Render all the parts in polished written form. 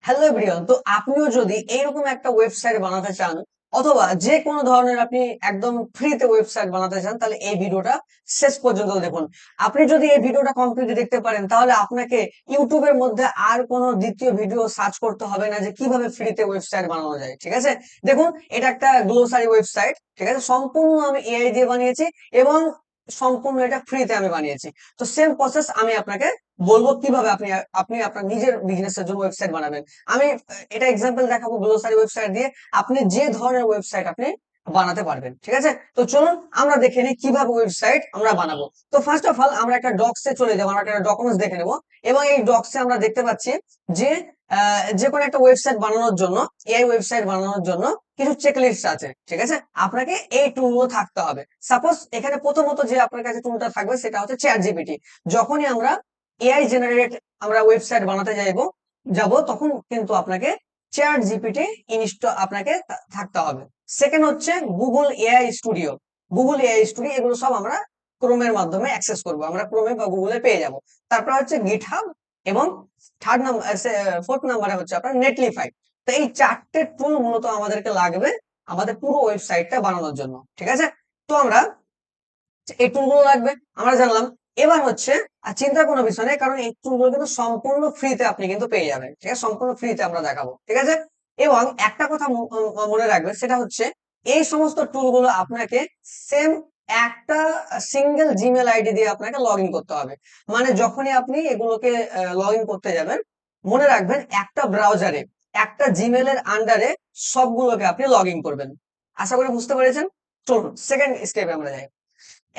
Hello everyone, তো আপনিও যদি এইরকম একটা ওয়েবসাইট বানাতে চান অথবা যে কোনো ধরনের আপনি একদম ফ্রিতে ওয়েবসাইট বানাতে চান, তাহলে এই ভিডিওটা শেষ পর্যন্ত দেখুন। আপনি যদি এই ভিডিওটা কমপ্লিট দেখতে পারেন, তাহলে আপনাকে ইউটিউবের মধ্যে আর কোনো দ্বিতীয় ভিডিও সার্চ করতে হবে না যে কিভাবে ফ্রিতে ওয়েবসাইট বানানো যায়। ঠিক আছে, দেখুন এটা একটা গ্লোসারি ওয়েবসাইট। ঠিক আছে, সম্পূর্ণ আমি এআই দিয়ে বানিয়েছি এবং সম্পূর্ণ এটা ফ্রিতে আমি বানিয়েছি। তো সেম প্রসেস আমি আপনাকে বলবো কিভাবে আপনি আপনি আপনার নিজের বিজনেসের জন্য ওয়েবসাইট বানাবেন। আমি এটা এক্সাম্পল দেখাবো গ্লোসারি ওয়েবসাইট দিয়ে, আপনি যে ধরনের ওয়েবসাইট আপনি বানাতে পারবেন। ঠিক আছে, তো চলুন আমরা দেখে নিই কিভাবে ওয়েবসাইট আমরা বানাবো। তো ফার্স্ট অফ অল আমরা একটা ডক্সে চলে যাবো, আমরা একটা ডকুমেন্টস দেখে নেবো এবং এই ডক্সে আমরা দেখতে পাচ্ছি যে যে কোনো একটা ওয়েবসাইট বানানোর জন্য, এআই ওয়েবসাইট বানানোর জন্য কিছু চেকলিস্ট আছে। ঠিক আছে, আপনাকে এই টুলগুলো থাকতে হবে। সাপোজ এখানে প্রথমত যে আপনার কাছে টুলটা থাকবে সেটা হচ্ছে চ্যাট জিপিটি। যখনই আমরা এআই জেনারেট আমরা ওয়েবসাইট বানাতে যাব তখন কিন্তু আপনাকে চ্যাট জিপিটি ইনস্টল আপনাকে থাকতে হবে। সেকেন্ড হচ্ছে Google AI studio. Google AI studio এগুলো সব আমরা ক্রোমের মাধ্যমে অ্যাক্সেস করব, আমরা ক্রোমে বা গুগলে পেয়ে যাব। তারপর হচ্ছে গিটহাব এবং থার্ড নাম্বার ফোর্থ নাম্বারে হচ্ছে আপনার নেটলিফাই। তো এই চারটে টুল মূলত আমাদেরকে লাগবে আমাদের পুরো ওয়েবসাইটটা বানানোর জন্য। ঠিক আছে, তো আমরা এই টুলগুলো লাগবে, আমরা জানলাম। এবার হচ্ছে আর চিন্তার কোনো বিষয় নেই, কারণ এই টুলগুলো কিন্তু সম্পূর্ণ ফ্রিতে আপনি কিন্তু পেয়ে যাবেন। ঠিক আছে, সম্পূর্ণ ফ্রিতে আমরা দেখাবো। ঠিক আছে, এবং একটা কথা মনে রাখবেন, সেটা হচ্ছে এই সমস্ত টুলগুলো আপনাকে সেম একটা সিঙ্গেল জিমেল আইডি দিয়ে আপনাকে লগ ইন করতে হবে। মানে যখনই আপনি এগুলোকে লগ ইন করতে যাবেন, মনে রাখবেন একটা ব্রাউজারে একটা জিমেল এর আন্ডারে সবগুলোকে আপনি লগ ইন করবেন। আশা করি বুঝতে পেরেছেন। চলুন সেকেন্ড স্টেপে আমরা যাই।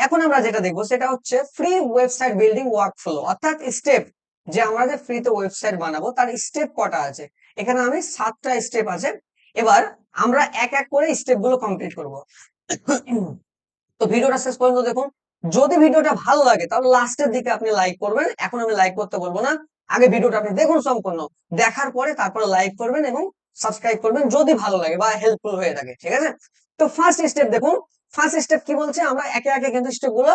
এখন আমরা যেটা দেখবো সেটা হচ্ছে ফ্রি ওয়েবসাইট বিল্ডিং ওয়ার্কফ্লো, অর্থাৎ স্টেপ। যে আমরা যে ফ্রিতে ওয়েবসাইট বানাবো তার স্টেপ কটা আছে, এখানে আমি 7টা স্টেপ আছে। এবার আমরা এক এক করে স্টেপ গুলো কমপ্লিট করব। তো ভিডিওটা শেষ পর্যন্ত দেখুন। যদি ভিডিওটা ভালো লাগে তাহলে লাস্টের দিকে আপনি লাইক করবেন, এখন আমি লাইক করতে বলবো না। আগে ভিডিওটা আপনি দেখুন সম্পূর্ণ, দেখার পরে তারপরে লাইক করবেন এবং সাবস্ক্রাইব করবেন যদি ভালো লাগে বা হেল্পফুল হয়ে থাকে। ঠিক আছে, তো ফার্স্ট স্টেপ দেখুন। ফার্স্ট স্টেপ কি বলছে, আমরা একে একে কিন্তু স্টেপ গুলো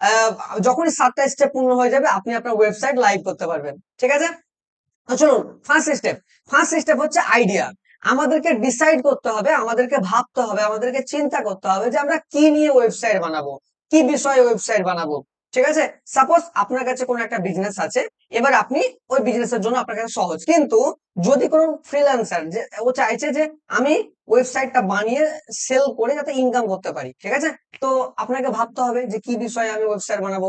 আহ, যখনই 7টা স্টেপ পূর্ণ হয়ে যাবে আপনি আপনার ওয়েবসাইট লাইভ করতে পারবেন। ঠিক আছে, তো চলুন ফার্স্ট স্টেপ। ফার্স্ট স্টেপ হচ্ছে আইডিয়া। আমাদেরকে ডিসাইড করতে হবে, আমাদেরকে ভাবতে হবে, আমাদেরকে চিন্তা করতে হবে যে আমরা কি নিয়ে ওয়েবসাইট বানাবো, কি বিষয়ে ওয়েবসাইট বানাবো। ঠিক আছে, সাপোজ আপনার কাছে কোনো একটা বিজনেস আছে, এবার আপনি ওই বিজনেসের জন্য আপনার কাছে সহজ, কিন্তু যদি কোনো ফ্রিল্যান্সার যে ও চাইছে যে আমি ওয়েবসাইটটা বানিয়ে সেল করে যাতে ইনকাম করতে পারি। ঠিক আছে, তো আপনাকে ভাবতে হবে যে কি বিষয়ে আমি ওয়েবসাইট বানাবো।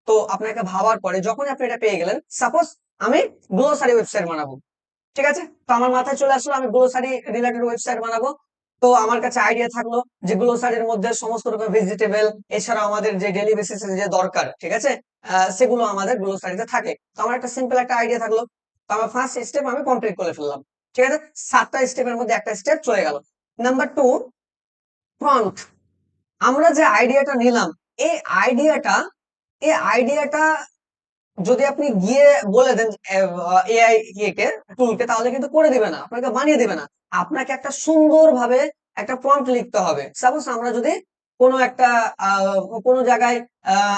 তো আপনাকে ভাবার পরে যখন আপনি এটা পেয়ে গেলেন, সাপোজ আমি গ্লোসারি ওয়েবসাইট বানাবো। ঠিক আছে, তো আমার মাথায় চলে আসলো আমি গ্লোসারি রিলেটেড ওয়েবসাইট বানাবো। তো আমার কাছে আইডিয়া থাকলো যে গ্লোসারির মধ্যে সমস্ত রকম ভেজিটেবল, এছাড়া আমাদের যে ডেলি বেসিসে যে দরকার, ঠিক আছে, সেগুলো আমাদের গ্লোসারিতে থাকে। তো আমার একটা সিম্পল একটা আইডিয়া থাকলো। তো আমার ফার্স্ট স্টেপ আমি কমপ্লিট করে ফেললাম। ঠিক আছে, 7টা স্টেপের মধ্যে একটা স্টেপ চলে গেল। Number 2, prompt. আমরা যে আইডিয়াটা নিলাম, এই আইডিয়াটা এই আইডিয়াটা যদি আপনি গিয়ে বলে দেন এআই কে টুলকে, তাহলে কিন্তু করে দিবে না, আপনাকে বানিয়ে দিবে না। আপনাকে একটা সুন্দরভাবে একটা প্রম্পট লিখতে হবে। সাপোজ আমরা যদি কোনো একটা কোনো জায়গায়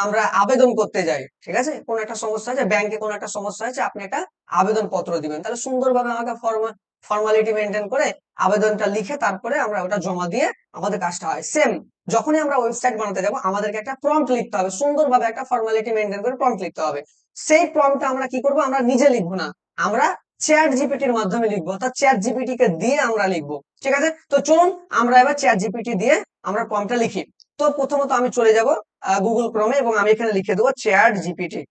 আমরা আবেদন করতে যাই, ঠিক আছে, কোনো একটা সমস্যা আছে ব্যাংকে, কোনো একটা সমস্যা আছে, আপনি একটা আবেদন পত্র দিবেন, তাহলে সুন্দরভাবে আমাকে ফর্মালিটি মেনটেন করে আবেদনটা লিখে তারপরে আমরা ওটা জমা দিয়ে আমাদের কাজটা হয়। সেম যখনই আমরা ওয়েবসাইট বানাতে যাব আমাদেরকে একটা প্রম্পট লিখতে হবে, সুন্দরভাবে একটা ফর্মালিটি মেনটেন করে প্রম্পট লিখতে হবে। সেই প্রম্পটটা আমরা কি করব, আমরা নিজে লিখবো না, আমরা চ্যাট জিপিটির মাধ্যমে লিখবো, অর্থাৎ চ্যাট জিপিটি কে দিয়ে আমরা লিখবো। ঠিক আছে, তো চলুন আমরা এবার চ্যাট জিপিটি দিয়ে আমরা প্রম্পটটা লিখি। তো প্রথমত আমি চলে যাব গুগল ক্রোমে এবং আমি এখানে লিখে দেবো চ্যাট জিপিটি।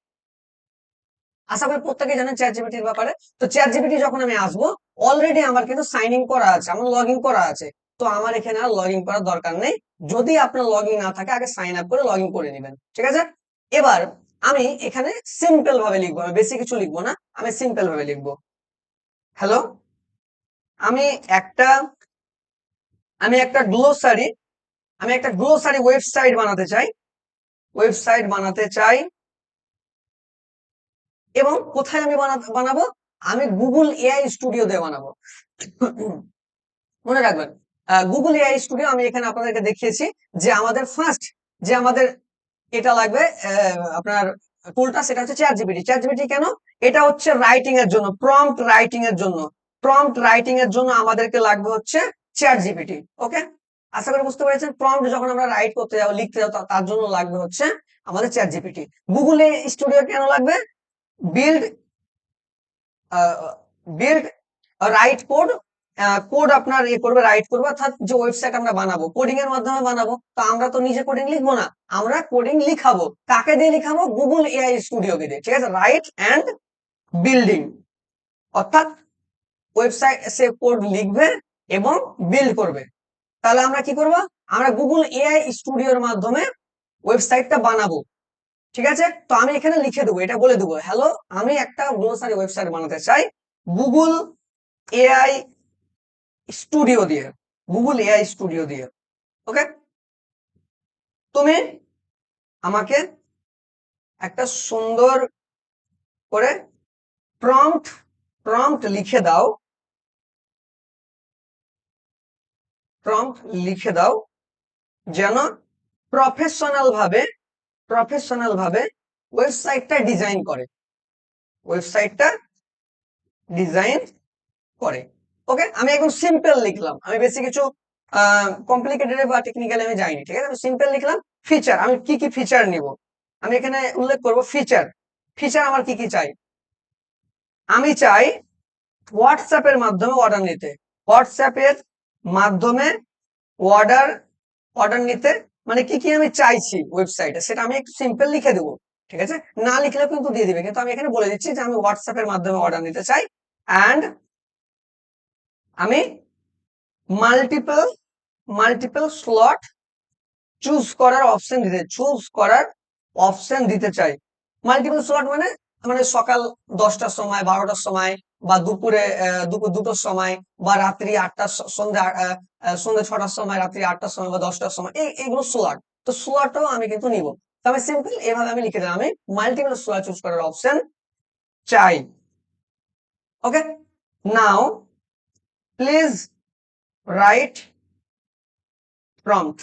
আশা করি প্রত্যেকে জানেন চ্যাট জিপিটির ব্যাপারে। তো চ্যাট জিপিটি যখন আমি আসবো, অলরেডি আমার কিন্তু সাইন ইন করা আছে, আমার লগ ইন করা আছে। তো আমার এখানে আর লগ ইন করার দরকার নেই। যদি আপনার লগ ইন না থাকে আগে সাইন আপ করে লগ ইন করে নেবেন। ঠিক আছে, এবার আমি এখানে সিম্পল ভাবে লিখবো, আমি বেশি কিছু লিখবো না, আমি সিম্পল ভাবে লিখবো। হ্যালো, আমি একটা আমি একটা গ্লোসারি আমি একটা গ্লোসারি ওয়েবসাইট বানাতে চাই, ওয়েবসাইট বানাতে চাই। এবং কোথায় আমি বানাবো, আমি গুগল এআই স্টুডিও দিয়ে বানাবো। মনে রাখবেন, গুগল এআই স্টুডিও আমি এখানে আপনাদেরকে দেখিয়েছি যে আমাদের ফার্স্ট যে আমাদের এটা লাগবে আপনার টুলটা, সেটা হচ্ছে চ্যাট জিপিটি। চ্যাট জিপিটি কেন, এটা হচ্ছে রাইটিং এর জন্য, প্রম্পট রাইটিং এর জন্য। প্রম্পট রাইটিং এর জন্য আমাদেরকে লাগবে হচ্ছে চ্যাট জিপিটি। ওকে, আশা করি বুঝতে পেরেছেন। প্রম্পট যখন আমরা রাইট করতে যাবো, লিখতে যাবো, তার জন্য লাগবে হচ্ছে আমাদের চ্যাট জিপিটি। গুগলে স্টুডিও কেন লাগবে? Build build right code, code আপনার করবে, রাইট করবে, অর্থাৎ যে ওয়েবসাইট আমরা বানাবো কোডিং এর মাধ্যমে বানাবো। তো আমরা তো নিজে কোডিং লিখবো না, আমরা কোডিং লিখাবো। কাকে দিয়ে লিখাবো? গুগল এআই স্টুডিওকে দিয়ে। ঠিক আছে, রাইট অ্যান্ড বিল্ডিং, অর্থাৎ ওয়েবসাইট সে কোড লিখবে এবং বিল্ড করবে। তাহলে আমরা কি করব? আমরা গুগল এআই স্টুডিওর মাধ্যমে ওয়েবসাইটটা বানাবো। ঠিক আছে, তো আমি এখানে লিখে দেবো, এটা বলে দেবো, হ্যালো আমি একটা গ্লোসারি ওয়েবসাইট বানাতে চাই গুগল এআই স্টুডিও দিয়ে, গুগল এআই স্টুডিও দিয়ে। ওকে, তুমি আমাকে একটা সুন্দর করে প্রম্পট প্রম্পট লিখে দাও, প্রম্পট লিখে দাও যেন প্রফেশনাল ভাবে ওয়েবসাইটটা ডিজাইন করে, ওয়েবসাইটটা ডিজাইন করে। ওকে, আমি এখন সিম্পল লিখলাম, আমি বেশি কিছু কমপ্লিকেটেড বা টেকনিক্যাল আমি যাইনি। ঠিক আছে, আমি সিম্পল লিখলাম। ফিচার, আমি কি কি ফিচার নিব আমি এখানে উল্লেখ করব। ফিচার, ফিচার আমার কি কি চাই? আমি চাই হোয়াটসঅ্যাপের মাধ্যমে অর্ডার নিতে, হোয়াটসঅ্যাপের মাধ্যমে অর্ডার অর্ডার নিতে। মানে কি কি আমি চাইছি ওয়েবসাইটে, সেটা আমি একটু সিম্পল লিখে দেবো। ঠিক আছে, না লিখলেও কিন্তু দিয়ে দিবে, কিন্তু আমি এখানে বলে দিচ্ছি যে আমি হোয়াটসঅ্যাপের মাধ্যমে অর্ডার নিতে চাই। অ্যান্ড আমি মাল্টিপল মাল্টিপল স্লট চুজ করার অপশন দিতে চাই। মাল্টিপল স্লট মানে মানে সকাল 10টার সময়, 12টার সময়, বা দুপুরে দুপুর 2টোর সময়, বা রাত্রি 8টার সন্ধ্যে 6টার সময়, রাত্রি 8টার সময়, বা 10টার সময়, এইগুলো স্লট। তো স্লটও আমি কিন্তু নিব। তো আমি সিম্পল এভাবে আমি লিখে দিলাম, আমি মাল্টিপল স্লট চুজ করার অপশন চাই। ওকে, নাও প্লিজ রাইট প্রম্পট।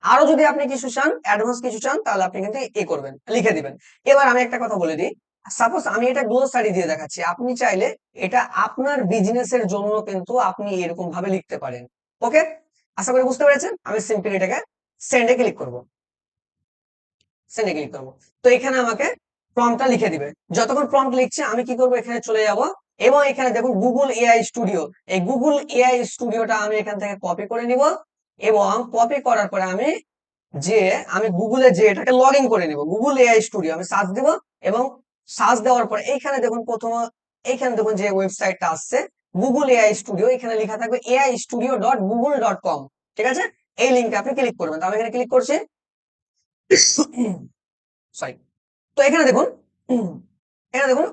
আরো যদি আপনি কিছু চান, অ্যাডভান্স কিছু চান, তাহলে আপনি কিন্তু করবেন, লিখে দিবেন। এবার আমি একটা কথা বলে দিই, সাপোজ আমি এটা গ্লোসারি দিয়ে দেখাচ্ছি, আপনি চাইলে এটা আপনার বিজনেসের জন্য কিন্তু আপনি এরকম ভাবে লিখতে পারেন। ওকে, আশা করি বুঝতে পেরেছেন। আমি সিম্পলি এটাকে সেন্ডে ক্লিক করব, সেন্ডে ক্লিক করব। তো এখানে আমাকে প্রম্পটটা লিখে দিবে। যতক্ষণ প্রম্পট লিখছে আমি কি করব, এখানে চলে যাব এবং এখানে দেখুন গুগল এআই স্টুডিও, এই গুগল এআই স্টুডিওটা আমি এখান থেকে কপি করে নিব, এবং কপি করার পরে আমি গুগলে যে এটাকে লগ ইন করে নিব। গুগল এআই স্টুডিও আমি সার্চ দিব, এবং সার্চ দেওয়ার পরে এইখানে দেখুন এইখানে দেখুন যে ওয়েবসাইটটা আসছে গুগল এআই স্টুডিও, এখানে লেখা থাকবে ai studio.google.com। ঠিক আছে, এই লিঙ্কে আপনি ক্লিক করবেন। তো আমি এখানে ক্লিক করছি, সরি। তো এখানে দেখুন, এখানে দেখুন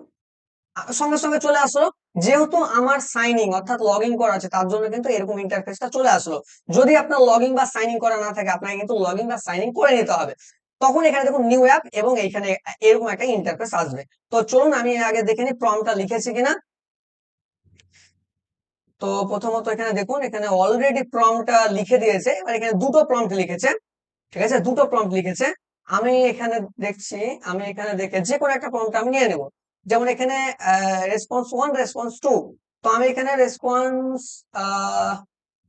সঙ্গে সঙ্গে চলে আসলো। যেহেতু আমার সাইন ইন অর্থাৎ লগ ইন করা আছে, তার জন্য কিন্তু এরকম ইন্টারফেসটা চলে আসলো। যদি আপনার লগ ইন বা সাইন ইন করা না থাকে, আপনাকে কিন্তু লগ ইন বা সাইন ইন করে নিতে হবে। তখন এখানে দেখুন নিউ অ্যাপ, এবং এইখানে এরকম একটা ইন্টারফেস আসবে। তো চলুন আমি আগে দেখে নিই প্রম্পটটা লিখেছি কিনা। তো প্রথমত এখানে দেখুন, এখানে অলরেডি প্রম্পটটা লিখে দিয়েছে। এবার এখানে দুটো প্রম্পট লিখেছে। ঠিক আছে, দুটো প্রম্পট লিখেছে। আমি এখানে দেখছি, আমি এখানে দেখে যে কোনো একটা প্রম্পট আমি নিয়ে নেব। যেমন এখানে রেসপন্স 1, রেসপন্স 2। তো আমি এখানে রেসপন্স,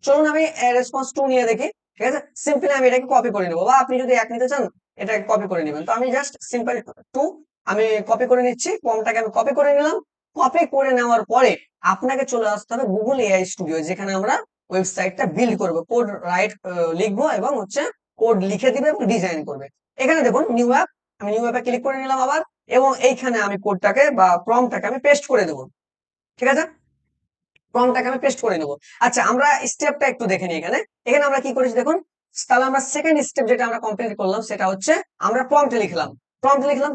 চলুন আমি রেসপন্স 2 নিয়ে দেখি। ঠিক আছে, সিম্পলি আমি এটাকে কপি করে নেবো, বা আপনি যদি এক নিতে চান এটাকে কপি করে নেবেন। তো আমি জাস্ট সিম্পল 2 আমি কপি করে নিচ্ছি, প্রম্পটটাকে আমি কপি করে নিলাম। কপি করে নেওয়ার পরে আপনাকে চলে আসতে হবে গুগল এআই স্টুডিও, যেখানে আমরা ওয়েবসাইটটা বিল্ড করবো, কোড রাইট লিখবো, এবং হচ্ছে কোড লিখে দিবে এবং ডিজাইন করবে। এখানে দেখুন নিউ অ্যাপ, আমি নিউ অ্যাপে ক্লিক করে নিলাম আবার, এবং এইখানে আমি কোডটাকে বা প্রম্পটটাকে আমি পেস্ট করে দেবো। ঠিক আছে, প্রম্পটটাকে আমি পেস্ট করে নেবো। আচ্ছা, আমরা স্টেপটা একটু দেখে নিই। এখানে এখানে আমরা কি করেছি দেখুন। তাহলে আমরা সেকেন্ড স্টেপ যেটা আমরা কমপ্লিট করলাম, সেটা হচ্ছে আমরা প্রম্পট লিখলাম,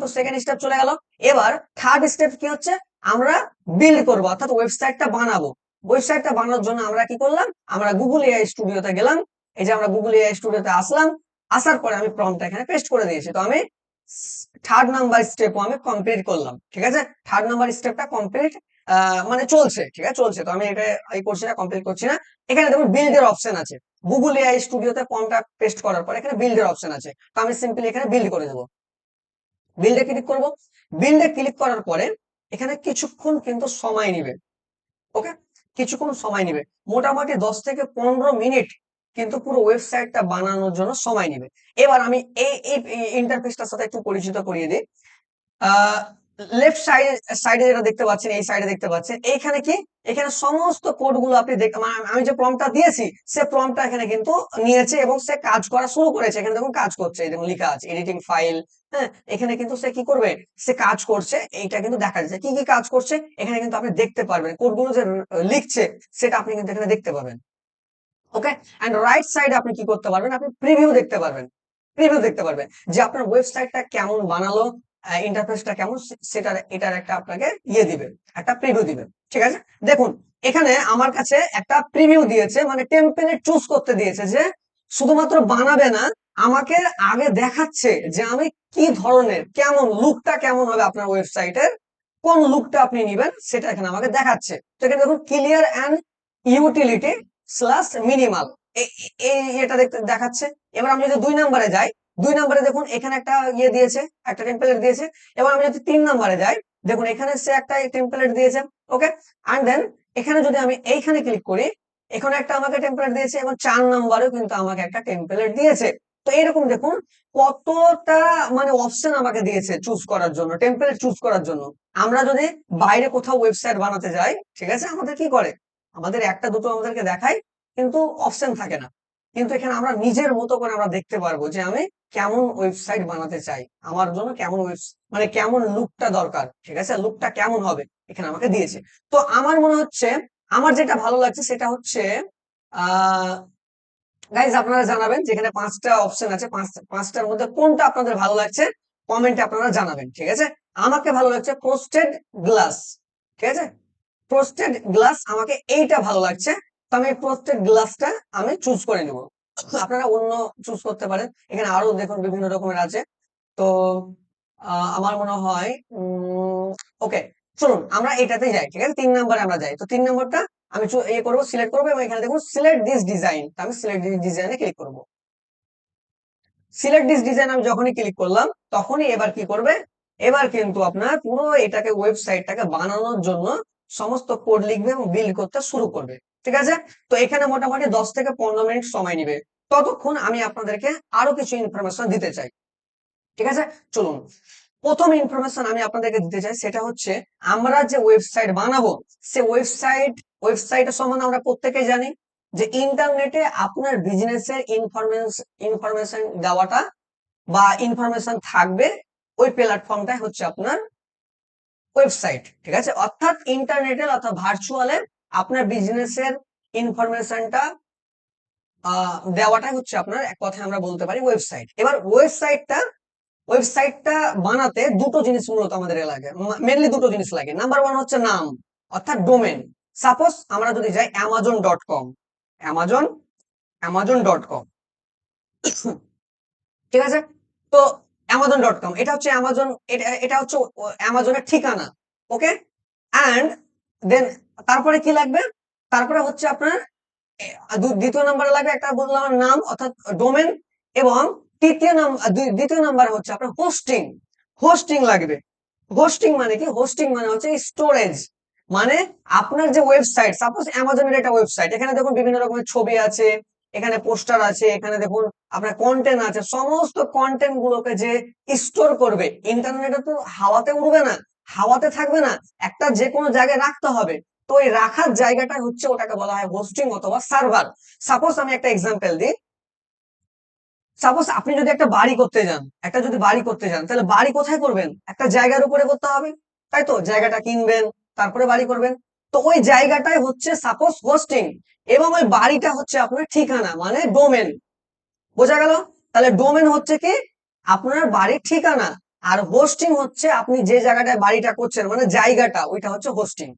তো সেকেন্ড স্টেপ চলে গেল। এবার থার্ড স্টেপ কি হচ্ছে, আমরা বিল্ড করবো, অর্থাৎ ওয়েবসাইটটা বানাবো। ওয়েবসাইটটা বানানোর জন্য আমরা কি করলাম, আমরা গুগল এআই স্টুডিওতে গেলাম। এই যে আমরা গুগল এআই স্টুডিওতে আসলাম, আসার পরে আমি প্রম্পটটা এখানে পেস্ট করে দিয়েছি। তো আমি থার্ড নাম্বার স্টেপও আমি কমপ্লিট করলাম। ঠিক আছে, থার্ড নাম্বার স্টেপটা কমপ্লিট, মানে চলছে। ঠিক আছে, চলছে। তো আমি এটা করছি না, কমপ্লিট করছি না। এখানে দেখুন বিল্ড এর অপশন আছে, গুগল এআই স্টুডিওতে ফর্মটা পেস্ট করার পর এখানে বিল্ড এর অপশন আছে। তো আমি সিম্পলি এখানে বিল্ড করে দেবো, বিল্ডে ক্লিক করব। বিল্ডে ক্লিক করার পরে এখানে কিছুক্ষণ কিন্তু সময় নিবে। ওকে, কিছুক্ষণ সময় নেবে, মোটামুটি 10 থেকে 15 মিনিট কিন্তু পুরো ওয়েবসাইটটা বানানোর জন্য সময় নেবে। এবার আমি এই ইন্টারফেসটার সাথে একটু পরিচিত করিয়ে দিই। লেফট সাইডে যেটা দেখতে পাচ্ছেন, এই সাইডে দেখতে পাচ্ছেন, এইখানে কি, এখানে সমস্ত কোড গুলো আপনি দেখতে, মানে আমি যে প্রম্পটটা দিয়েছি সে প্রম্পটটা এখানে কিন্তু নিয়েছে এবং সে কাজ করা শুরু করেছে। এখানে দেখুন কাজ করছে, এই দেখুন লেখা আছে এডিটিং ফাইল। হ্যাঁ, এখানে কিন্তু সে কি করবে, সে কাজ করছে, এইটা কিন্তু দেখা যাচ্ছে কি কি কাজ করছে এখানে কিন্তু আপনি দেখতে পারবেন, কোডগুলো যে লিখছে সেটা আপনি কিন্তু এখানে দেখতে পাবেন। ওকে, এন্ড রাইট সাইডে আপনি কি করতে পারবেন, আপনি প্রিভিউ দেখতে পারবেন। প্রিভিউ দেখতে পারবেন যে আপনার ওয়েবসাইটটা কেমন বানালো, ইন্টারফেসটা কেমন, সেটার এটার একটা আপনাকে ইয়ে দিবে, একটা প্রিভিউ দিবে। ঠিক আছে, দেখুন এখানে আমার কাছে একটা প্রিভিউ দিয়েছে, মানে টেমপ্লেট চুজ করতে দিয়েছে, যে শুধুমাত্র বানাবে না, আমাকে আগে দেখাচ্ছে যে আমি কি ধরনের, কেমন লুকটা কেমন হবে আপনার ওয়েবসাইটের, কোন লুকটা আপনি নিবেন সেটা এখানে আমাকে দেখাচ্ছে। তো এখানে দেখুন clear and utility slash minimal, এই এটা দেখতে দেখাচ্ছে। এবার আমি যদি 2 নম্বরে যাই, 2 নম্বরে দেখুন এখানে একটা ইয়ে দিয়েছে, একটা টেমপ্লেট দিয়েছে। এবার আমি যদি 3 নম্বরে যাই, দেখুন এখানে সে একটা টেমপ্লেট দিয়েছে। ওকে, অ্যান্ড দেন এখানে যদি আমি এইখানে ক্লিক করি, এখানে একটা আমাকে টেমপ্লেট দিয়েছে, এবং 4 নম্বরেও কিন্তু আমাকে একটা টেমপ্লেট দিয়েছে। তো এরকম দেখুন কতটা মানে অপশন আমাকে দিয়েছে চুজ করার জন্য, টেমপ্লেট চুজ করার জন্য। আমরা যদি বাইরে কোথাও ওয়েবসাইট বানাতে যাই, ঠিক আছে, আমাদের কি করে, আমাদের একটা দুটো আমাদেরকে দেখায়, কিন্তু অপশন থাকে না। কিন্তু এখানে আমরা নিজের মতো করে আমরা দেখতে পারবো যে আমি কেমন ওয়েবসাইট বানাতে চাই, আমার জন্য কেমন মানে কেমন লুকটা দরকার, ঠিক আছে, লুকটা কেমন হবে এখানে আমাকে দিয়েছে। তো আমার মনে হচ্ছে, আমার যেটা ভালো লাগছে সেটা হচ্ছে, আহ গাইজ আপনারা জানাবেন, যেখানে 5টা অপশন আছে, পাঁচটার মধ্যে কোনটা আপনাদের ভালো লাগছে, কমেন্টে আপনারা জানাবেন। ঠিক আছে, আমাকে ভালো লাগছে ফ্রস্টেড গ্লাস। ঠিক আছে, ফ্রস্টেড গ্লাস আমাকে এইটা ভালো লাগছে, তো আমি ফ্রস্টেড গ্লাসটা আমি চুজ করে নিব। আপনারা অন্য চুজ করতে পারেন, এখানে আরো দেখুন বিভিন্ন রকমের আছে। তো আমার মনে হয় ওকে, চলুন আমরা এটাতে যাই। ঠিক আছে, 3 নম্বরে আমরা যাই। তো 3 নম্বরটা আমি ইয়ে করবো, সিলেক্ট করবো, এবং এখানে দেখুন সিলেক্ট দিস ডিজাইন, আমি সিলেক্ট দিস ডিজাইনে ক্লিক করবো। সিলেক্ট দিস ডিজাইন আমি যখনই ক্লিক করলাম, তখনই এবার কি করবে, এবার কিন্তু আপনার পুরো এটাকে ওয়েবসাইটটাকে বানানোর জন্য সমস্ত কোড লিখবে এবং বিল্ড করতে শুরু করবে। ঠিক আছে, তো এখানে মোটামুটি 10 থেকে 15 মিনিট সময় নিবে। ততক্ষণ আমি আপনাদেরকে আরো কিছু ইনফরমেশন দিতে চাই। ঠিক আছে, চলুন প্রথম ইনফরমেশন আমি আপনাদেরকে দিতে চাই, সেটা হচ্ছে আমরা যে ওয়েবসাইট বানাবো, সে ওয়েবসাইটের সম্বন্ধে আমরা প্রত্যেকেই জানি যে ইন্টারনেটে আপনার বিজনেসের ইনফরমেশন দেওয়াটা বা ইনফরমেশন থাকবে, ওই প্ল্যাটফর্মটাই হচ্ছে আপনার ওয়েবসাইট। ঠিক আছে, অর্থাৎ ইন্টারনেটের অর্থাৎ ভার্চুয়ালে আপনার বিজনেসের ইনফরমেশনটা দেওয়াটাই হচ্ছে আপনার, এক কথায় আমরা বলতে পারি ওয়েবসাইট। এবার ওয়েবসাইটটা বানাতে দুটো জিনিস মূলত আমাদের লাগে, মেনলি দুটো জিনিস লাগে। নাম্বার 1 হচ্ছে নাম, অর্থাৎ ডোমেন। সাপোজ আমরা যদি যাই amazon.com, অ্যামাজন amazon.com, ঠিক আছে, তো amazon.com এটা হচ্ছে অ্যামাজন, এটা হচ্ছে অ্যামাজনের ঠিকানা। ওকে, অ্যান্ড দেন তারপরে কি লাগবে, তারপরে হচ্ছে আপনার দ্বিতীয় নম্বরে লাগবে একটা বললাম নাম, অর্থাৎ ডোমেন, এবং দ্বিতীয় নাম্বারে হচ্ছে আপনার হোস্টিং। হোস্টিং লাগবে। হোস্টিং মানে কি, হোস্টিং মানে হচ্ছে স্টোরেজ। মানে আপনার যে ওয়েবসাইট, সাপোজ অ্যামাজনের একটা ওয়েবসাইট, এখানে দেখুন বিভিন্ন রকমের ছবি আছে, এখানে পোস্টার আছে, এখানে দেখুন আপনার কন্টেন্ট আছে, সমস্ত কন্টেন্ট গুলোকে যে স্টোর করবে, ইন্টারনেটে তো হাওয়াতে উড়বে না, হাওয়াতে থাকবে না, একটা যে কোনো জায়গায় রাখতে হবে। তো ওই রাখার জায়গাটা হচ্ছে, ওটাকে বলা হয় হোস্টিং অথবা সার্ভার। সাপোজ আমি একটা এক্সাম্পল দিই, সাপোজ আপনি যদি একটা বাড়ি করতে যান, তাহলে বাড়ি কোথায় করবেন, একটা জায়গার উপরে করতে হবে, তাই তো, জায়গাটা কিনবেন, তারপরে বাড়ি করবেন। তো ওই জায়গাটাই হচ্ছে সাপোজ হোস্টিং, এবং ওই বাড়িটা হচ্ছে আপনার ঠিকানা, মানে ডোমেন। বোঝা গেল? তাহলে ডোমেন হচ্ছে কি আপনার বাড়ির ঠিকানা, আর হোস্টিং হচ্ছে আপনি যে জায়গাটায় বাড়িটা করছেন, মানে জায়গাটা, ওইটা হচ্ছে হোস্টিং।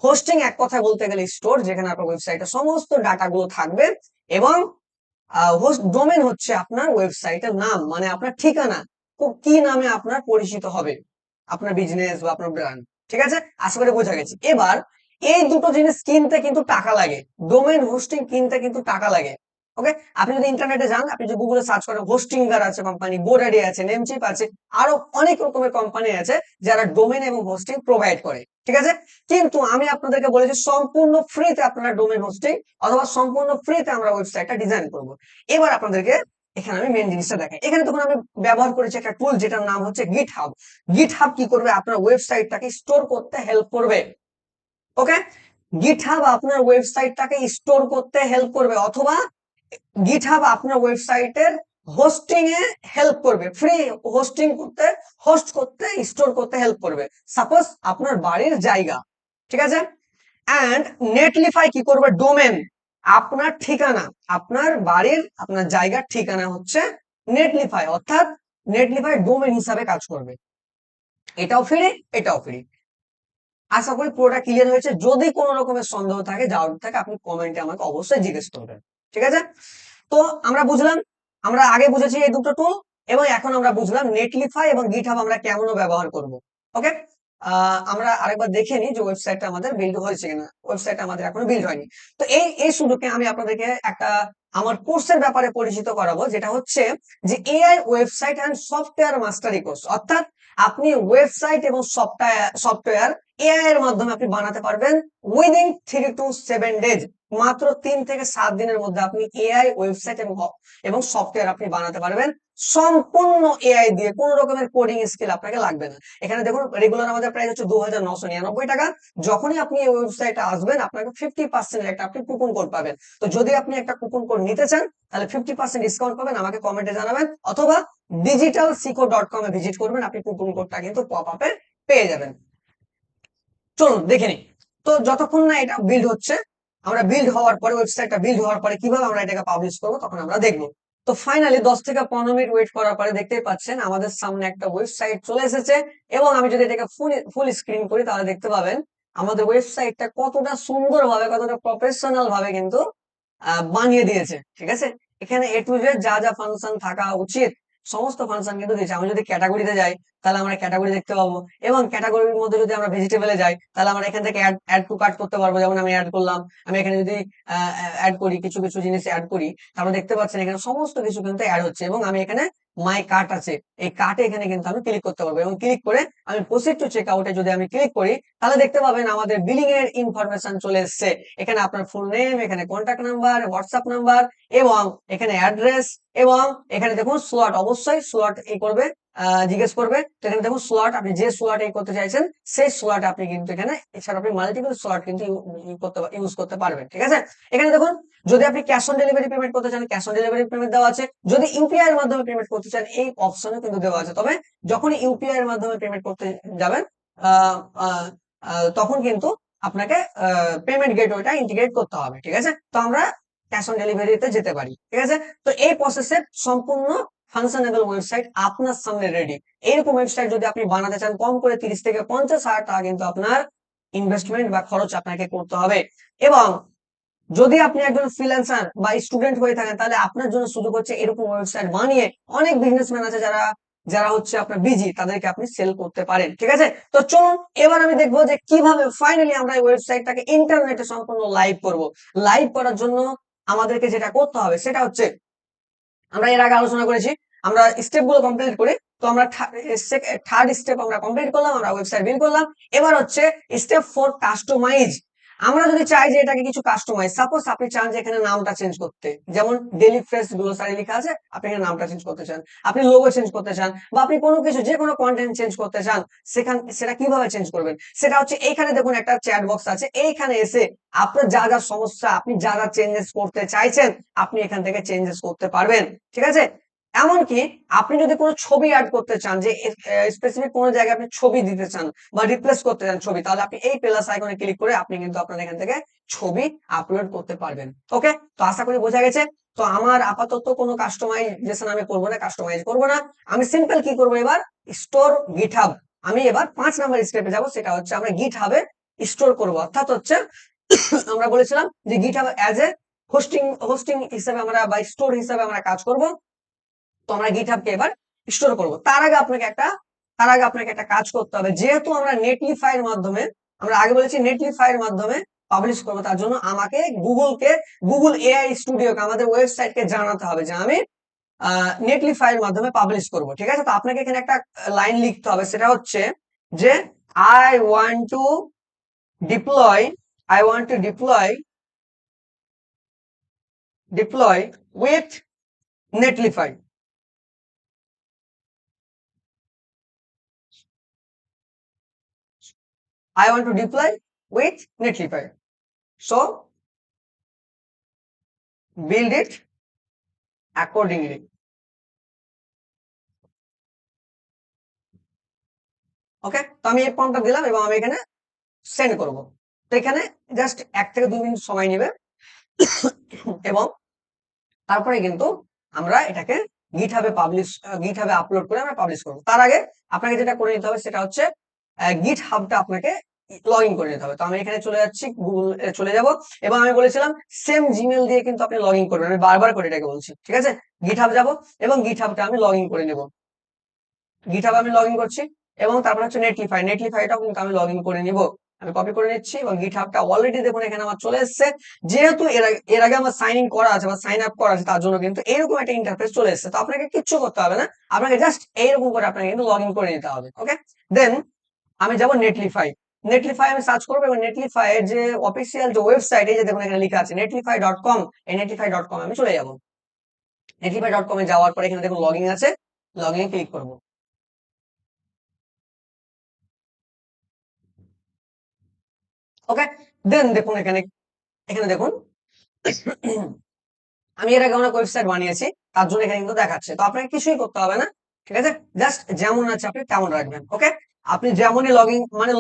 হোস্টিং এক কথায় বলতে গেলে স্টোর, যেখানে আপনার ওয়েবসাইটে সমস্ত ডাটা গুলো থাকবে, এবং হোস্ট ডোমেন হচ্ছে আপনার ওয়েবসাইটের নাম, মানে আপনার ঠিকানা, কি নামে আপনার পরিচিত হবে আপনার বিজনেস বা আপনার ব্র্যান্ড। ঠিক আছে, আশা করি বোঝা গেছে। এবার এই দুটো জিনিস কিনতে কিন্তু টাকা লাগে, ডোমেন হোস্টিং কিনতে কিন্তু টাকা লাগে। ওকে, আপনি যদি ইন্টারনেটে যান, আপনি যদি গুগলে সার্চ করেন, হোস্টিঙ্গার আছে কোম্পানি, গোডাডি আছে, নেমচিপ আছে, আরো অনেক রকমের কোম্পানি আছে যারা ডোমেন এবং হোস্টিং প্রোভাইড করে, ঠিক আছে। কিন্তু আমি আপনাদেরকে বলেছি সম্পূর্ণ ফ্রিতে আপনারা ডোমেন হোস্টিং অথবা সম্পূর্ণ ফ্রিতে আমরা ওয়েবসাইটটা ডিজাইন করব। এবার আপনাদেরকে এখানে আমি মেন জিনিসটা দেখাই। এখানে তখন আমি ব্যবহার করেছি একটা টুল যেটার নাম হচ্ছে গিটহাব। গিটহাব কি করবে, আপনার ওয়েবসাইটটাকে স্টোর করতে হেল্প করবে। ওকে, গিটহাব আপনার ওয়েবসাইটটাকে স্টোর করতে হেল্প করবে, অথবা গিটহাব আপনার ওয়েবসাইটের হোস্টিং এ হেল্প করবে, ফ্রি হোস্টিং করতে, হোস্ট করতে, স্টোর করতে হেল্প করবে। সাপোজ আপনার বাড়ির জায়গা, ঠিক আছে, এন্ড নেটলিফাই কি করবে, ডোমেন, আপনার ঠিকানা, আপনার বাড়ির আপনার জায়গার ঠিকানা হচ্ছে নেটলিফাই, অর্থাৎ নেটলিফাই ডোমেন হিসাবে কাজ করবে। এটাও ফ্রি, এটাও ফ্রি। আশা করি পুরোটা ক্লিয়ার হয়েছে। যদি কোনো রকমের সন্দেহ থাকে, ডাউট থাকে, আপনি কমেন্টে আমাকে অবশ্যই জিজ্ঞেস করবেন, ঠিক আছে। তো আমরা বুঝলাম, আমরা আগে বুঝেছি এই দুটো টুল, এবং এখন আমরা বুঝলাম নেটলিফাই এবং গিটহাব আমরা কেমন ব্যবহার করব। ওকে, আমরা আরেকবার দেখে নিই যে ওয়েবসাইটটা আমাদের বিল্ড হয়েছে কিনা। ওয়েবসাইটটা আমাদের এখনো বিল্ড হয়নি। তো এই সুযোগে আমি আপনাদেরকে একটা আমার কোর্সের ব্যাপারে পরিচিত করাবো, যেটা হচ্ছে যে AI website and software mastery course. অর্থাৎ আপনি ওয়েবসাইট এবং সফটওয়্যার এআই এর মাধ্যমে আপনি বানাতে পারবেন উইদিন 3 to 7 ডেজ। মাত্র 3 থেকে 7 দিনের মধ্যে আপনি এআই ওয়েবসাইট এবং সফটওয়্যার আপনি বানাতে পারবেন সম্পূর্ণ এআই দিয়ে। কোন রকমের কোডিং স্কিল আপনাকে লাগবে না। এখানে দেখুন রেগুলার আমাদের প্রাইস হচ্ছে 2999 টাকা। যখনই আপনি এই ওয়েবসাইটে আসবেন, আপনাকে 50% একটা আপনি কুপন কোড পাবেন। তো যদি আপনি একটা কুপন কোড নিতে চান, তাহলে 50% ডিসকাউন্ট পাবেন, আমাকে কমেন্টে জানাবেন, অথবা digitalsico.com এ ভিজিট করবেন, আপনি কুপন কোডটা কিন্তু পপ আপে পেয়ে যাবেন। চলুন দেখে নিই। তো যতক্ষণ না এটা বিল্ড হচ্ছে, আমরা বিল্ড হওয়ার পরে, ওয়েবসাইটটা বিল্ড হওয়ার পরে কিভাবে আমরা এটাকে পাবলিশ করবো তখন আমরা দেখবো। তো ফাইনালি 10 থেকে 15 মিনিট ওয়েট করার পরে দেখতেই পাচ্ছেন আমাদের সামনে একটা ওয়েবসাইট চলে এসেছে। এবং আমি যদি এটাকে ফুল স্ক্রিন করি, তাহলে দেখতে পাবেন আমাদের ওয়েবসাইটটা কতটা সুন্দর ভাবে, কতটা প্রফেশনাল ভাবে কিন্তু বানিয়ে দিয়েছে, ঠিক আছে। এখানে এ টু জেড যা যা ফাংশন থাকা উচিত সমস্ত ফাংশন কিন্তু দিয়েছে। আমি যদি ক্যাটাগরিতে যাই, তাহলে আমরা ক্যাটাগরি দেখতে পাবো, এবং ক্যাটাগরির মধ্যে যদি আমরা ভেজিটেবলে যাই, তাহলে আমরা এখান থেকে অ্যাড টু কার্ট করতে পারবো। যেমন আমি অ্যাড করলাম, আমি এখানে যদি অ্যাড করি, কিছু কিছু জিনিস অ্যাড করি, তাহলে দেখতে পাচ্ছেন এখানে সমস্ত কিছু কিন্তু অ্যাড হচ্ছে। এবং আমি এখানে মাই কার্ট আছে, এই কার্টে এখানে কিন্তু আমি ক্লিক করতে পারবো, এবং ক্লিক করে আমি প্রসিড টু চেক আউটে যদি আমি ক্লিক করি, তাহলে দেখতে পাবেন আমাদের বিলিং এর ইনফরমেশন চলে এসছে। এখানে আপনার ফুল নেম, এখানে কন্ট্যাক্ট নাম্বার, হোয়াটসঅ্যাপ নাম্বার, এবং এখানে অ্যাড্রেস, এবং এখানে দেখুন স্লট, অবশ্যই স্লট এই করবে, জিজ্ঞেস করবে। তো এখানে দেখুন স্লট, আপনি যে স্লট এই করতে চাইছেন সেই স্লট আপনি কিন্তু এখানে, এছাড়া আপনি মাল্টিপল স্লট কিন্তু ইউজ করতে পারবেন, ঠিক আছে। এখানে দেখুন যদি আপনি ক্যাশ অন ডেলিভারি পেমেন্ট করতে চান, ক্যাশ অন ডেলিভারি পেমেন্ট দেওয়া আছে। যদি ইউপিআই এর মাধ্যমে পেমেন্ট করতে চান, এই অপশনও কিন্তু দেওয়া আছে। তবে যখনই ইউপিআই এর মাধ্যমে পেমেন্ট করতে যাবেন, তখন কিন্তু আপনাকে পেমেন্ট গেটওয়েটা ইন্টিগ্রেট করতে হবে, ঠিক আছে। তো আমরা ক্যাশ অন ডেলিভারিতে যেতে পারি, ঠিক আছে। তো এই প্রসেসের সম্পূর্ণ ফাংশনেবল ওয়েবসাইট আপনার সামনে রেডি। এইরকম ওয়েবসাইট যদি আপনি বানাতে চান, কম করে 30 থেকে 50 হাজার টাকা কিন্তু আপনার ইনভেস্টমেন্ট বা খরচ আপনাকে করতে হবে। এবং যদি আপনি একজন ফ্রিল্যান্সার বা স্টুডেন্ট হয়ে থাকেন, তাহলে আপনার জন্য সুযোগ হচ্ছে এরকম ওয়েবসাইট বানিয়ে, অনেক বিজনেসম্যান আছে যারা যারা হচ্ছে আপনার বিজি, তাদেরকে আপনি সেল করতে পারেন, ঠিক আছে। তো চলুন এবার আমি দেখবো যে কিভাবে ফাইনালি আমরা এই ওয়েবসাইটটাকে ইন্টারনেটে সম্পূর্ণ লাইভ করব। লাইভ করার জন্য আমাদেরকে যেটা করতে হবে সেটা হচ্ছে, আমরা এর আগে আলোচনা করেছি, আমরা স্টেপ গুলো কমপ্লিট করি। তো আমরা থার্ড স্টেপ আমরা কমপ্লিট করলাম, আমরা ওয়েবসাইট বিল্ড করলাম। এবার হচ্ছে স্টেপ 4, কাস্টমাইজ। আমরা যদি চাই যে এটাকে কিছু কাস্টমাইজ, সাপোজ আপনি চান যে এখানে নামটা চেঞ্জ করতে, যেমন ডেলি ফ্রেশ গ্লোসারি লেখা আছে, আপনি এখানে নামটা চেঞ্জ করতে চান, আপনি লোগো চেঞ্জ করতে চান, বা আপনি কোনো কিছু যে কোনো কন্টেন্ট চেঞ্জ করতে চান, সেটা কিভাবে চেঞ্জ করবেন, সেটা হচ্ছে এইখানে দেখুন একটা চ্যাট বক্স আছে, এইখানে এসে আপনার যা যা সমস্যা, আপনি যা যা চেঞ্জেস করতে চাইছেন, আপনি এখান থেকে চেঞ্জেস করতে পারবেন, ঠিক আছে। এমনকি আপনি যদি কোনো ছবি অ্যাড করতে চান, যে স্পেসিফিক কোনো জায়গায় আপনি ছবি দিতে চান বা রিপ্লেস করতে চান ছবি, তাহলে আপনি এই প্লাস আইকনে ক্লিক করে আপনি কিন্তু আপনার এখান থেকে ছবি আপলোড করতে পারবেন। ওকে, তো আশা করি বোঝা গেছে। তো আমার আপাতত কোনো কাস্টমাইজেশন আমি করবো না, কাস্টমাইজ করবো না। আমি সিম্পল কি করবো, এবার স্টোর গিটহাব। আমি এবার 5 নাম্বার স্টেপে যাব, সেটা হচ্ছে আমরা গিটহাবে স্টোর করবো। অর্থাৎ হচ্ছে আমরা বলেছিলাম যে গিটহাব অ্যাজ এ হোস্টিং হিসেবে আমরা, বা স্টোর হিসেবে আমরা কাজ করব। তো আমরা গিটহাবকে এবার স্টোর করব। তার আগে আপনাকে একটা কাজ করতে হবে। যেহেতু আমরা নেটলিফাই এর মাধ্যমে, আমরা আগে বলেছি নেটলিফাই এর মাধ্যমে পাবলিশ করবো তার জন্য আমাকে গুগল এআই স্টুডিওকে আমাদের ওয়েবসাইটকে জানাতে হবে যে আমি নেটলিফাইয়ের মাধ্যমে পাবলিশ করব। ঠিক আছে, তো আপনাকে এখানে একটা লাইন লিখতে হবে, সেটা হচ্ছে যে I want to deploy I want to deploy with Netlify. I want to deploy with Netlify. So build it accordingly. ওকে, তো আমি এই ফর্মটা দিলাম এবং আমি এখানে সেন্ড করব। তো এখানে জাস্ট 1 থেকে 2 মিনিট সময় নেবে এবং তারপরে কিন্তু আমরা এটাকে গিটহাবে আপলোড করে আমরা পাবলিশ করব। তার আগে আপনাকে যেটা করে নিতে হবে সেটা হচ্ছে গিটহাবটা আপনাকে লগ ইন করে নিতে হবে। তো আমি এখানে চলে যাচ্ছি, গুগল চলে যাব এবং আমি বলেছিলাম সেম জিমেল দিয়ে কিন্তু আপনি লগ ইন করবেন। আমি বারবার করে এটাকে বলছি, ঠিক আছে। গিটহাব যাব এবং গিটহাবটা আমি লগ ইন করে নেব। গিটহাব আমি লগ ইন করছি এবং তারপর হচ্ছে নেটলিফাইটাও কিন্তু আমি লগ ইন করে নিব। আমি কপি করে নিচ্ছি এবং গিটহাবটা অলরেডি দেখুন এখানে আমার চলে এসেছে। যেহেতু এর আগে আমার সাইন ইন করা আছে বা সাইন আপ করা আছে, তার জন্য কিন্তু এইরকম একটা ইন্টারফেস চলে এসেছে। তো আপনাকে কিচ্ছু করতে হবে না, আপনাকে জাস্ট এইরকম করে আপনাকে কিন্তু লগ ইন করে নিতে হবে। ওকে, দেন আমি যাব নেটলিফাই আমি সার্চ করবো এবং নেটলিফাই এর যে অফিসিয়াল যে ওয়েবসাইট, এই যে দেখুন এখানে লেখা আছে netlify.com, এই netlify.com আমি চলে যাব। netlify.com এ যাওয়ার পরে এখানে দেখুন লগ ইন আছে, লগ ইন ক্লিক করবো। ওকে, দেন দেখুন এখানে এখানে দেখুন আমি এর আগে অনেক ওয়েবসাইট বানিয়েছি, তার জন্য এখানে কিন্তু দেখাচ্ছে। তো আপনাকে কিছুই করতে হবে না, ঠিক আছে, জাস্ট যেমন আছে আপনি তেমন রাখবেন। ওকে, আপনি যেমনই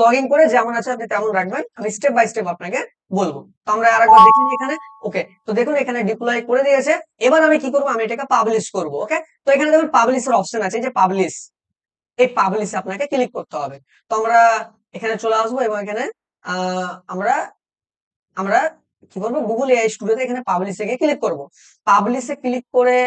লগ ইন করে যেমন আছে আপনি তেমন রাখবেন, আমি স্টেপ বাই স্টেপ আপনাকে বলবো। তো আমরা আরেকবার দেখি এখানে। ওকে, তো দেখুন এখানে ডিপ্লয় করে দিয়েছে। এবার আমি কি করবো, আমি এটাকে পাবলিশ করব। ওকে, তো এখানে দেখুন পাবলিশের অপশন আছে, যে পাবলিশ, এই পাবলিশে আপনাকে ক্লিক করতে হবে। তো আমরা এখানে চলে আসবো এবং এখানে আমরা আমরা কি করবো, গুগল এআই স্টুডিওতে এখানে পাবলিশে গিয়ে ক্লিক করব। পাবলিশে ক্লিক করে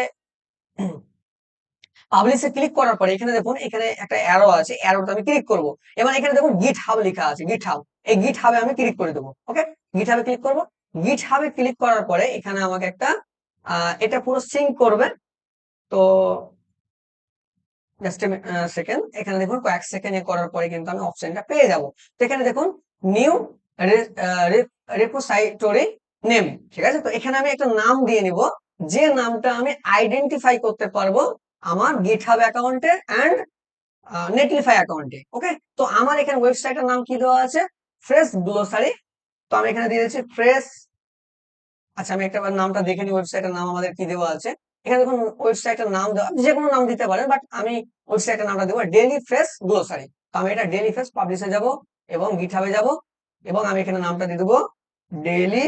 পাবলিশে ক্লিক করার পরে এখানে দেখুন এখানে একটা অ্যারো আছে, অ্যারোটা আমি ক্লিক করব। এবং এখানে দেখুন গিটহাব লেখা আছে, গিটহাব, এই গিটহাবে আমি ক্লিক করে দেবো। ওকে, গিটহাবে ক্লিক করব। গিটহাবে ক্লিক করার পরে এখানে আমাকে একটা এটা পুরো সিঙ্ক করবে। তো জাস্ট সেকেন্ড, এখানে দেখুন কয়েক সেকেন্ড করার পরে কিন্তু আমি অপশনটা পেয়ে যাব। তো এখানে দেখুন নিউ রেপোসাইটরি নেম, ঠিক আছে। তো এখানে আমি একটা নাম দিয়ে নিব, যে নামটা আমি আইডেন্টিফাই করতে পারবো আমার গিটহাব অ্যাকাউন্টে এন্ড নেটলিফাই অ্যাকাউন্টে। ওকে, তো আমার এখানে ওয়েবসাইটের নাম কি দেওয়া আছে, ফ্রেশ গ্লোসারি। তো আমি এখানে দিয়ে দিচ্ছি ফ্রেশ। আচ্ছা, আমি একটা নামটা দেখে নিই, ওয়েবসাইটের নাম আমাদের কি দেওয়া আছে। এখানে দেখুন ওয়েবসাইটের নাম দেওয়া, যে কোনো নাম দিতে পারেন, বাট আমি ওয়েবসাইটের নামটা দেবো ডেইলি ফ্রেশ গ্লোসারি। তো আমি এটা ডেইলি ফ্রেশ পাবলিশে যাব এবং গিটহাবে যাব এবং আমি এখানে নামটা দিয়ে দেবো daily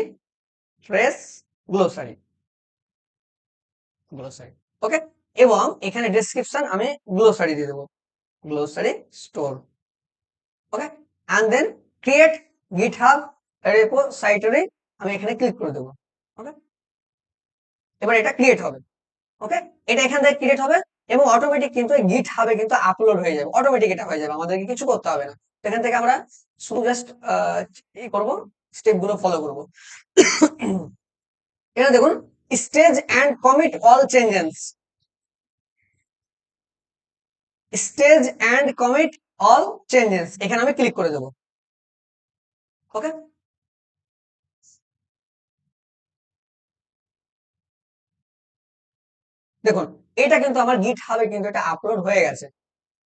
fresh grocery grocery okay, এবং এখানে ডেসক্রিপশন আমি গ্লোসারি দিয়ে দেবো, grocery store. Okay, and then create GitHub repository, আমি এখানে ক্লিক করে দেবো। ওকে, এবার এটা ক্রিয়েট হবে। ওকে, এটা এখান থেকে ক্রিয়েট হবে এবং অটোমেটিক কিন্তু গিটহাবে কিন্তু আপলোড হয়ে যাবে, অটোমেটিক এটা হয়ে যাবে, আমাদেরকে কিছু করতে হবে না। এখান থেকে আমরা শুধু জাস্ট কি করব, স্টেপ গুলো ফলো করব। এখানে দেখুন stage and commit all changes, stage and commit all changes, এখানে আমি ক্লিক করে দেবো। ওকে, দেখুন এটা কিন্তু আমার গিটহাবে কিন্তু এটা আপলোড হয়ে গেছে।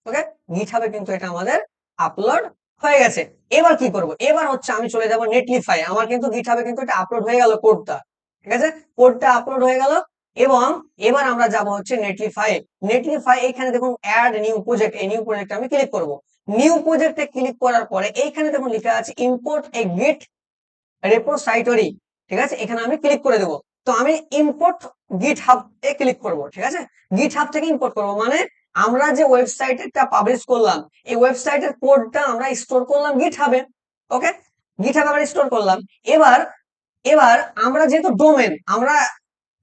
ওকে, গিটহাবে কিন্তু এটা আমাদের আপলোড হয়ে গেছে। এবার কি করব, এবার হচ্ছে আমি চলে যাব নেটলিফাই। আমার কিন্তু গিটহাবে কিন্তু এটা আপলোড হয়ে গেল কোডটা, ঠিক আছে, কোডটা আপলোড হয়ে গেল। এবং এবার আমরা যাব হচ্ছে নেটলিফাই এখানে দেখুন অ্যাড নিউ প্রজেক্ট, এই নিউ প্রজেক্টে আমি ক্লিক করব। নিউ প্রজেক্টে ক্লিক করার পরে এইখানে দেখুন লেখা আছে ইম্পোর্ট এ গিট রেপোসাইটরি, ঠিক আছে, এখানে আমি ক্লিক করে দেবো। তো আমি ইম্পোর্ট গিটহাব এ ক্লিক করব, ঠিক আছে, গিটহাব থেকে ইম্পোর্ট করব, মানে আমরা যে ওয়েবসাইটটা পাবলিশ করলাম এই ওয়েবসাইটের কোডটা আমরা স্টোর করলাম গিটহাবে। ওকে, গিটহাবে আমরা স্টোর করলাম। এবার এবার আমরা যেহেতু ডোমেন, আমরা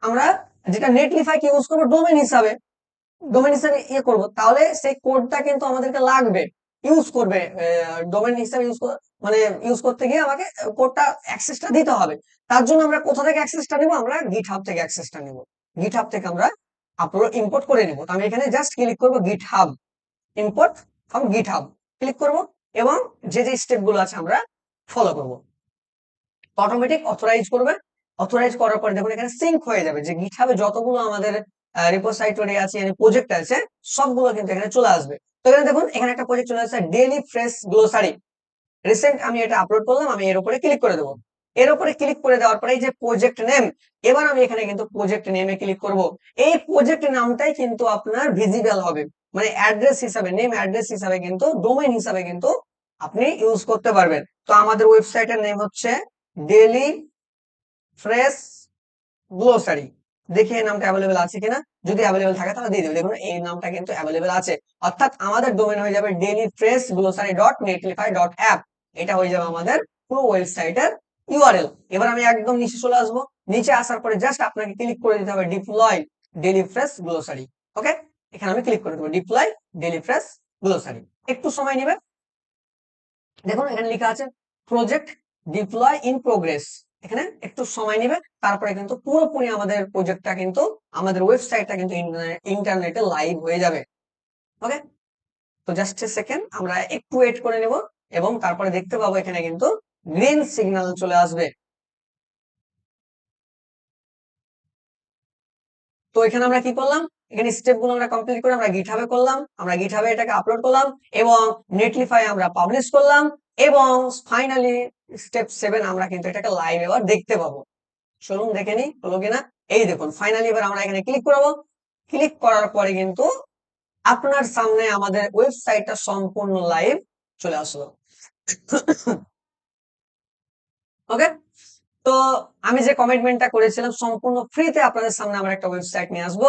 আমরা যেটা নেটলিফাই কে ইউজ করবো ডোমেন হিসাবে ইয়ে করবো, তাহলে সেই কোডটা কিন্তু আমাদেরকে লাগবে। ইউজ করবে, ডোমেন হিসাবে মানে ইউজ করতে গিয়ে আমাকে কোডটা অ্যাক্সেসটা দিতে হবে। তার জন্য আমরা কোথা থেকে অ্যাক্সেসটা নিব? আমরা গিটহাব থেকে অ্যাক্সেসটা নিব। গিটহাব থেকে আমরা আপলোড ইম্পোর্ট করে নিব। তো আমি এখানে জাস্ট ক্লিক করব GitHub, import from GitHub click করব, এবং যে যে স্টেপ গুলো আছে আমরা ফলো করব। অটোমেটিক অথরাইজ করবে। অথরাইজ করার পরে দেখুন এখানে সিঙ্ক হয়ে যাবে, যে গিটহাবে যতগুলো আমাদের রিপোজিটরি আছে, প্রজেক্ট আছে, সবগুলো কিন্তু এখানে চলে আসবে। তো এখানে দেখুন এখানে একটা প্রজেক্ট চলে আসছে, ডেইলি ফ্রেশ গ্লোসারি রিসেন্ট। আমি এটা আপলোড করলাম, আমি এর উপরে ক্লিক করে দেবো। এর উপরে ক্লিক করে দেওয়ার পরে এই যে প্রজেক্ট নেম, এবার আমি এখানে কিন্তু প্রজেক্ট নেমে ক্লিক করব। এই প্রজেক্ট নামটাই কিন্তু আপনার ভিজিবল হবে, মানে অ্যাড্রেস হিসাবে, নেম অ্যাড্রেস হিসাবে কিন্তু, ডোমেইন হিসাবে কিন্তু আপনি ইউজ করতে পারবেন। তো আমাদের ওয়েবসাইটের নেম হচ্ছে ডেইলি ফ্রেশ গ্লোসারি। দেখি এই নামটা অ্যাভেলেবেল আছে কিনা, যদি অ্যাভেলেবেল থাকে তাহলে দিয়ে দেবে। দেখুন এই নামটা কিন্তু অ্যাভেলেবেল আছে, অর্থাৎ আমাদের ডোমেন হয়ে যাবে dailyfreshglossary.netlify.app। এটা হয়ে যাবে আমাদের পুরো ওয়েবসাইটের ইউআরএল। এবার আমি একদম নিচে চলে আসবো। নিচে আসার পরে জাস্ট আপনাকে ক্লিক করে দিতে হবে ডিপ্লয় ডেইলি ফ্রেশ গ্লোসারি। ওকে, এখানে আমি ক্লিক করে দেবো ডিপ্লয় ডেইলি ফ্রেশ গ্লোসারি। একটু সময় নেবে। দেখুন এখানে লেখা আছে প্রজেক্ট ডিপ্লয় ইন প্রোগ্রেস। এখানে একটু সময় নেবে, তারপরে কিন্তু পুরোপুরি আমাদের প্রজেক্টটা কিন্তু, আমাদের ওয়েবসাইটটা কিন্তু ইন্টারনেটে লাইভ হয়ে যাবে। ওকে, তো জাস্ট এ সেকেন্ড, আমরা একটু ওয়েট করে নেব, এবং তারপরে দেখতে পাবো এখানে কিন্তু গ্রিন সিগন্যাল চলে আসবে। তো এখানে আমরা কি করলাম? এখানে স্টেপ গুলো আমরা কমপ্লিট করে আমরা গিটহাবে করলাম, আমরা গিটহাবে এটাকে আপলোড করলাম, এবং নেটলিফাই আমরা পাবলিশ করলাম, এবং ফাইনালি স্টেপ 7 আমরা কিন্তু এটাকে লাইভ এবার দেখতে পাবো। চলুন দেখে নি হলো কিনা। এই দেখুন ফাইনালি এবার আমরা এখানে ক্লিক করবো। ক্লিক করার পরে কিন্তু আপনার সামনে আমাদের ওয়েবসাইটটা সম্পূর্ণ লাইভ চলে আসলো। ওকে, তো আমি যে কমিটমেন্টটা করেছিলাম, সম্পূর্ণ ফ্রিতে আপনাদের সামনে আমরা একটা ওয়েবসাইট নিয়ে আসবো,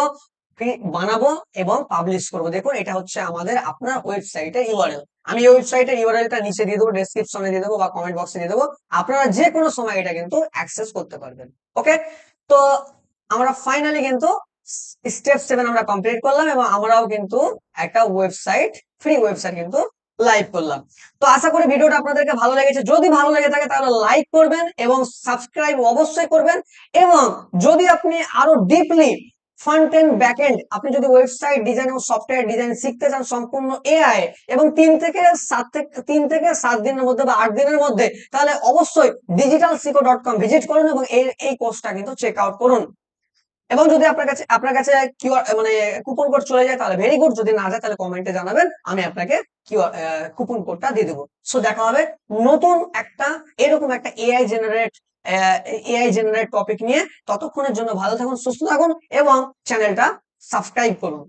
ফ্রি বানাবো এবং পাবলিশ করবো। দেখুন এটা হচ্ছে আমাদের আপনার ওয়েবসাইটের ইউআরএল। আমি এই ওয়েবসাইটের ইউআরএলটা নিচে দিয়ে দেবো, ডেসক্রিপশনে দিয়ে দেবো, বা কমেন্ট বক্সে দিয়ে দেবো। আপনারা যে কোনো সময় এটা কিন্তু অ্যাক্সেস করতে পারবেন। ওকে, তো আমরা ফাইনালি কিন্তু স্টেপ 7 আমরা কমপ্লিট করলাম, এবং আমরাও কিন্তু একটা ওয়েবসাইট, ফ্রি ওয়েবসাইট কিন্তু লাইভ করলাম। তো আশা করি ভিডিওটা আপনাদেরকে ভালো লেগেছে। যদি ভালো লেগে থাকে তাহলে লাইক করবেন এবং সাবস্ক্রাইব অবশ্যই করবেন। এবং যদি আপনি আরো deeply front end back end, আপনি যদি ওয়েবসাইট ডিজাইন এবং সফটওয়্যার ডিজাইন শিখতে চান সম্পূর্ণ এআই, এবং 3 থেকে 7 দিনের মধ্যে বা 8 দিনের মধ্যে, তাহলে অবশ্যই digitalsico.com ভিজিট করুন, এবং এই কোর্সটা কিন্তু চেক আউট করুন। এবং যদি আপনার কাছে মানে কুপন কোড চলে যায় তাহলে ভেরি গুড, যদি না যায় তাহলে কমেন্টে জানাবেন, আমি আপনাকে কুপন কোডটা দিয়ে দেবো। সো দেখা হবে নতুন একটা এরকম একটা এআই জেনারেট টপিক নিয়ে। ততক্ষণের জন্য ভালো থাকুন, সুস্থ থাকুন, এবং চ্যানেলটা সাবস্ক্রাইব করুন।